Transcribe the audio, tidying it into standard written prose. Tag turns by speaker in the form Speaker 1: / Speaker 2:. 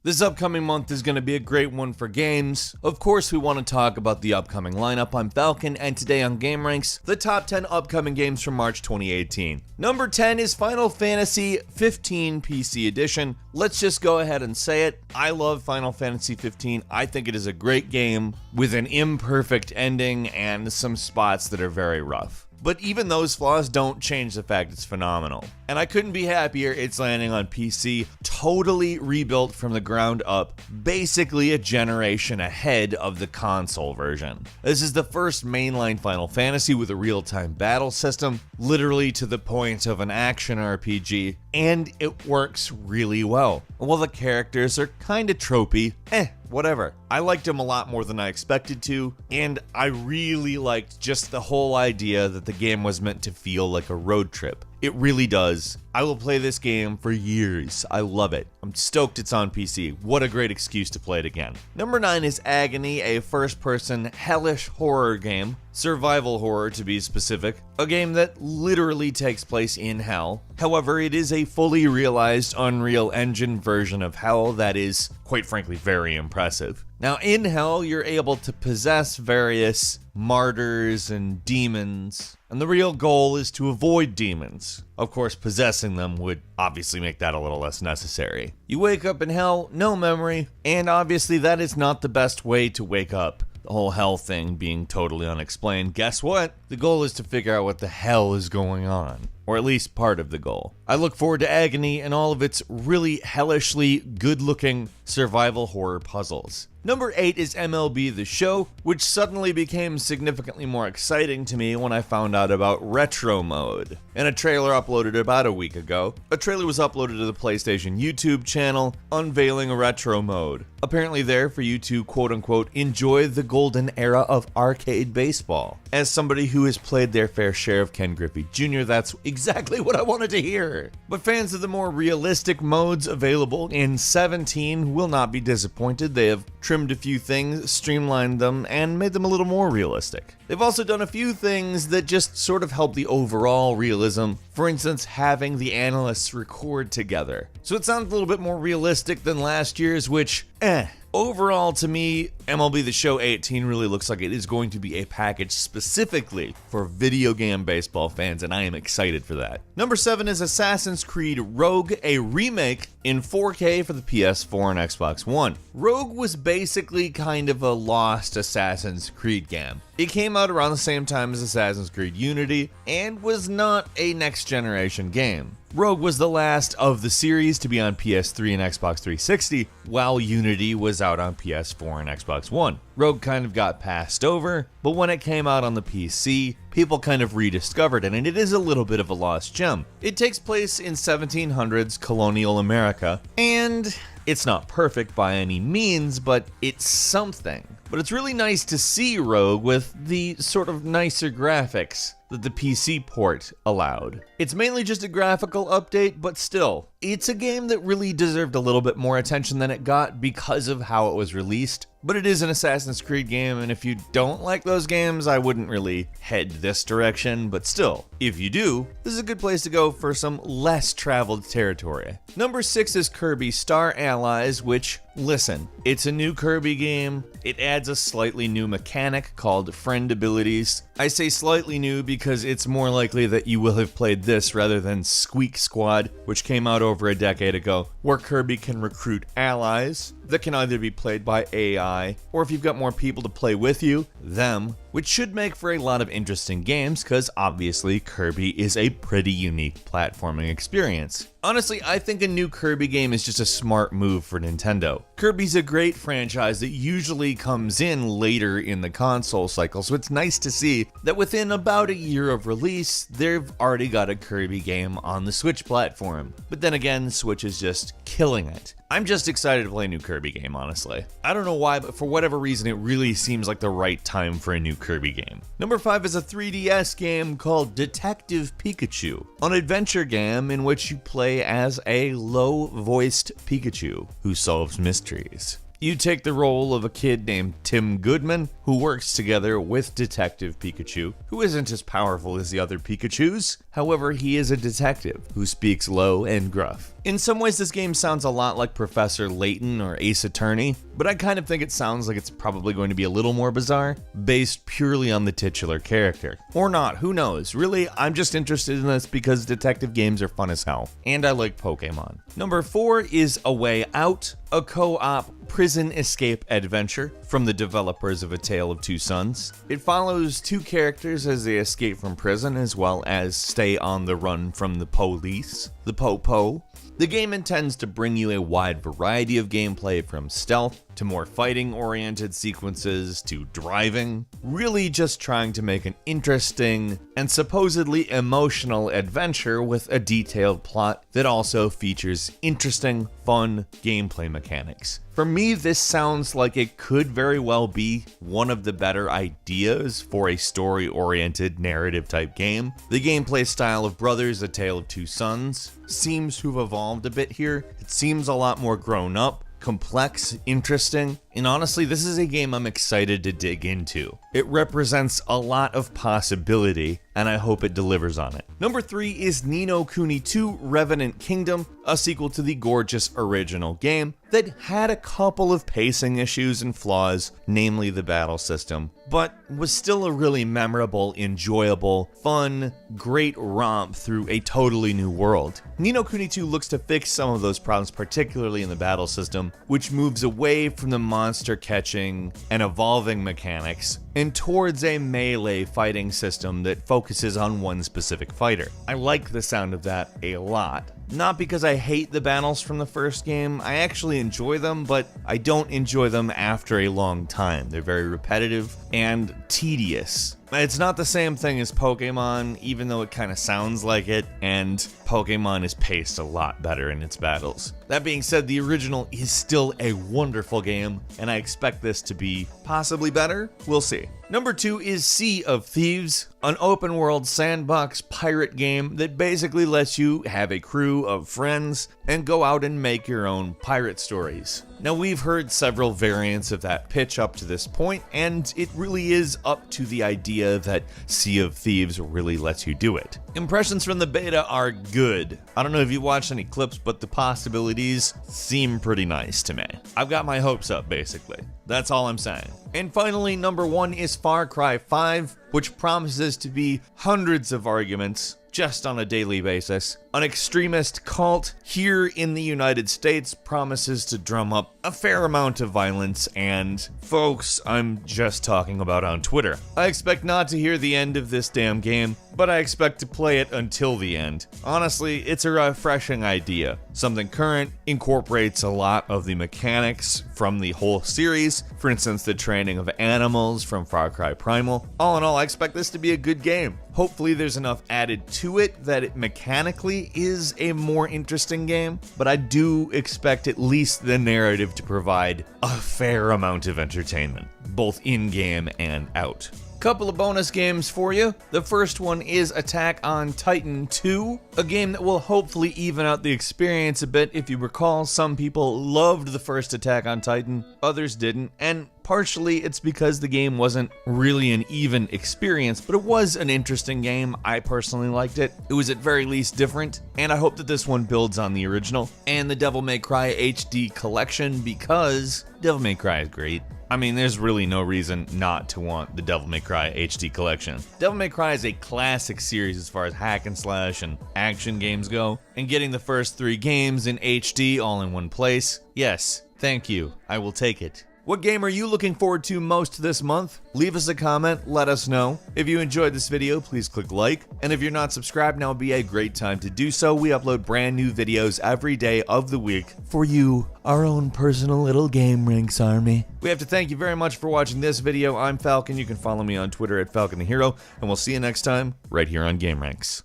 Speaker 1: This upcoming month is going to be a great one for games. Of course, we want to talk about the upcoming lineup. I'm Falcon, and today on GameRanks, the top 10 upcoming games from March 2018. Number 10 is Final Fantasy 15 PC Edition. Let's just go ahead and say it. I love Final Fantasy 15. I think it is a great game with an imperfect ending and some spots that are very rough. But even those flaws don't change the fact it's phenomenal. And I couldn't be happier it's landing on PC, totally rebuilt from the ground up, basically a generation ahead of the console version. This is the first mainline Final Fantasy with a real-time battle system, literally to the point of an action RPG, and it works really well. And while the characters are kinda tropey, whatever. I liked him a lot more than I expected to, and I really liked just the whole idea that the game was meant to feel like a road trip. It really does. I will play this game for years. I love it. I'm stoked it's on PC. What a great excuse to play it again. Number 9 is Agony, a first-person hellish horror game. Survival horror, to be specific. A game that literally takes place in hell. However, it is a fully realized Unreal Engine version of hell that is, quite frankly, very impressive. Now, in hell, you're able to possess various martyrs and demons, and the real goal is to avoid demons. Of course, possessing them would obviously make that a little less necessary. You wake up in hell, no memory, and obviously that is not the best way to wake up. The whole hell thing being totally unexplained. Guess what? The goal is to figure out what the hell is going on. Or at least part of the goal. I look forward to Agony and all of its really hellishly good-looking survival horror puzzles. Number 8 is MLB The Show, which suddenly became significantly more exciting to me when I found out about Retro Mode. In a trailer uploaded about a week ago, a trailer was uploaded to the PlayStation YouTube channel, unveiling Retro Mode. Apparently there for you to quote-unquote enjoy the golden era of arcade baseball. As somebody who has played their fair share of Ken Griffey Jr., that's exactly what I wanted to hear. But fans of the more realistic modes available in 17 will not be disappointed. They have trimmed a few things, streamlined them, and made them a little more realistic. They've also done a few things that just sort of help the overall realism. For instance, having the analysts record together. So it sounds a little bit more realistic than last year's, which, Overall, to me, MLB The Show 18 really looks like it is going to be a package specifically for video game baseball fans, and I am excited for that. Number 7 is Assassin's Creed Rogue, a remake in 4K for the PS4 and Xbox One. Rogue was basically kind of a lost Assassin's Creed game. It came out around the same time as Assassin's Creed Unity, and was not a next-generation game. Rogue was the last of the series to be on PS3 and Xbox 360, while Unity was out on PS4 and Xbox One. Rogue kind of got passed over, but when it came out on the PC, people kind of rediscovered it, and it is a little bit of a lost gem. It takes place in 1700s colonial America, and it's not perfect by any means, but it's something. But it's really nice to see Rogue with the sort of nicer graphics that the PC port allowed. It's mainly just a graphical update, but still, it's a game that really deserved a little bit more attention than it got because of how it was released. But it is an Assassin's Creed game, and if you don't like those games, I wouldn't really head this direction, but still, if you do, this is a good place to go for some less traveled territory. Number 6 is Kirby Star Allies, which, listen, it's a new Kirby game. It adds a slightly new mechanic called Friend Abilities. I say slightly new because it's more likely that you will have played this rather than Squeak Squad, which came out over a decade ago, where Kirby can recruit allies that can either be played by AI, or if you've got more people to play with you, them, which should make for a lot of interesting games because obviously Kirby is a pretty unique platforming experience. Honestly, I think a new Kirby game is just a smart move for Nintendo. Kirby's a great franchise that usually comes in later in the console cycle, so it's nice to see that within about a year of release, they've already got a Kirby game on the Switch platform. But then again, Switch is just killing it. I'm just excited to play a new Kirby game, honestly. I don't know why, but for whatever reason, it really seems like the right time for a new Kirby game. Number 5 is a 3DS game called Detective Pikachu, an adventure game in which you play as a low-voiced Pikachu who solves mysteries. You take the role of a kid named Tim Goodman, who works together with Detective Pikachu, who isn't as powerful as the other Pikachus. However, he is a detective who speaks low and gruff. In some ways, this game sounds a lot like Professor Layton or Ace Attorney, but I kind of think it sounds like it's probably going to be a little more bizarre, based purely on the titular character. Or not, who knows? Really, I'm just interested in this because detective games are fun as hell, and I like Pokemon. Number 4 is A Way Out, a co-op prison escape adventure from the developers of A Tale of Two Sons. It follows two characters as they escape from prison as well as stay on the run from the police, the Po-Po. The game intends to bring you a wide variety of gameplay from stealth to more fighting-oriented sequences to driving, really just trying to make an interesting and supposedly emotional adventure with a detailed plot that also features interesting, fun gameplay mechanics. For me, this sounds like it could very well be one of the better ideas for a story-oriented narrative-type game. The gameplay style of Brothers: A Tale of Two Sons seems to have evolved a bit here. It seems a lot more grown up, complex, interesting, and honestly, this is a game I'm excited to dig into. It represents a lot of possibility, and I hope it delivers on it. Number 3 is Ni no Kuni 2: Revenant Kingdom, a sequel to the gorgeous original game that had a couple of pacing issues and flaws, namely the battle system, but was still a really memorable, enjoyable, fun, great romp through a totally new world. Ni no Kuni 2 looks to fix some of those problems, particularly in the battle system, which moves away from the monster catching and evolving mechanics and towards a melee fighting system that focuses on one specific fighter. I like the sound of that a lot. Not because I hate the battles from the first game, I actually enjoy them, but I don't enjoy them after a long time. They're very repetitive and tedious. It's not the same thing as Pokemon, even though it kind of sounds like it, and Pokemon is paced a lot better in its battles. That being said, the original is still a wonderful game, and I expect this to be possibly better. We'll see. Number 2 is Sea of Thieves, an open world sandbox pirate game that basically lets you have a crew of friends and go out and make your own pirate stories. Now, we've heard several variants of that pitch up to this point, and it really is up to the idea that Sea of Thieves really lets you do it. Impressions from the beta are good. I don't know if you watched any clips, but the possibilities seem pretty nice to me. I've got my hopes up, basically. That's all I'm saying. And finally, number 1 is Far Cry 5, which promises to be hundreds of arguments just on a daily basis. An extremist cult here in the United States promises to drum up a fair amount of violence, and folks, I'm just talking about on Twitter. I expect not to hear the end of this damn game, but I expect to play it until the end. Honestly, it's a refreshing idea. Something current, incorporates a lot of the mechanics from the whole series, for instance, the training of animals from Far Cry Primal. All in all, I expect this to be a good game. Hopefully there's enough added to it that it mechanically is a more interesting game, but I do expect at least the narrative to provide a fair amount of entertainment, both in-game and out. Couple of bonus games for you. The first one is Attack on Titan 2, a game that will hopefully even out the experience a bit. If you recall, some people loved the first Attack on Titan, others didn't, and partially it's because the game wasn't really an even experience, but it was an interesting game. I personally liked it. It was at very least different, and I hope that this one builds on the original and the Devil May Cry HD collection, because Devil May Cry is great. I mean, there's really no reason not to want the Devil May Cry HD collection. Devil May Cry is a classic series as far as hack and slash and action games go, and getting the first 3 games in HD all in one place, yes, thank you, I will take it. What game are you looking forward to most this month? Leave us a comment, let us know. If you enjoyed this video, please click like. And if you're not subscribed, now would be a great time to do so. We upload brand new videos every day of the week for you, our own personal little GameRanks army. We have to thank you very much for watching this video. I'm Falcon. You can follow me on Twitter at Falcon the Hero, and we'll see you next time right here on GameRanks.